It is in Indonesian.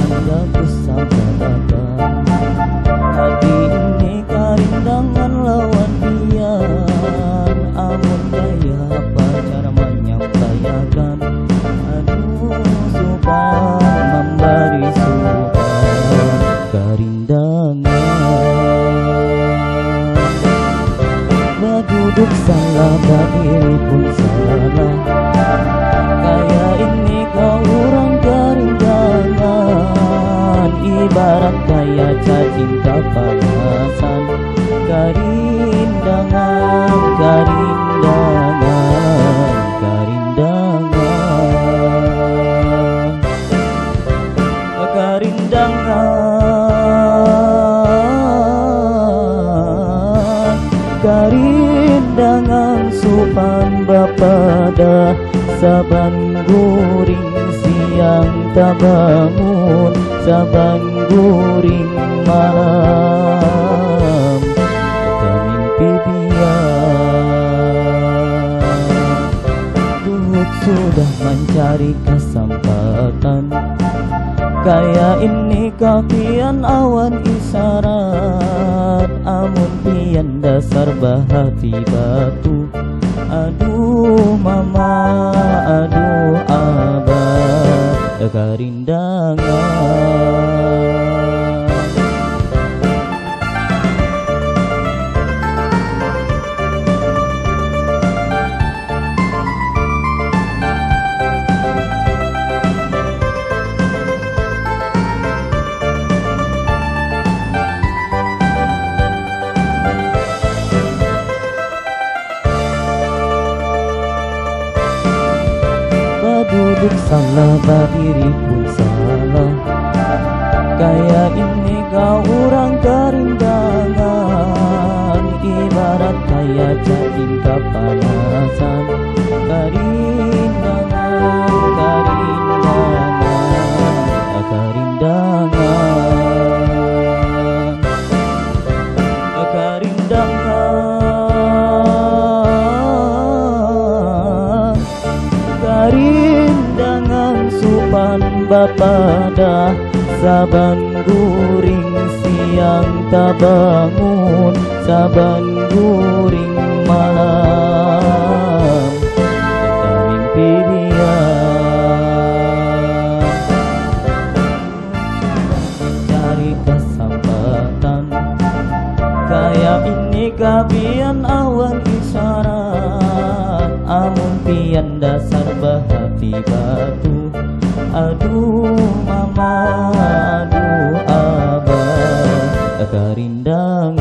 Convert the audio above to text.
Hadaku sabarkan hati ini karindangan lawan pian. Amun kaya pacar menyampaikan, aduh supan memberi supan karindangan. Baduduk salah, badiri pun salah. Kaya ini kau orang karindangan, ibarat kaya cacing kapalasan. Karindangan, karindangan, karindangan, karindangan, karindangan supan bapada. Saban guring siang tak bangun, saban guring malam tak mimpi biar. Duk sudah mencari kesempatan, kaya ini kapian awan isyarat. Amun pian dasar bahati batu. Aduh mama, aduh abah, karindangan. Duduk salah, berdiri pun salah. Kaya ini kau orang karindangan, ibarat kaya cacing kapalasan. Karindangan, karindangan, karindangan, karindangan, karindangan supan bapada. Saban guring siang tak bangun, saban guring malam tak mimpi biar. Cari kesempatan, kaya ini kapian awan isyarat. Amun pian dasar bahati batu. Aduh mama, aduh abah, karindangan.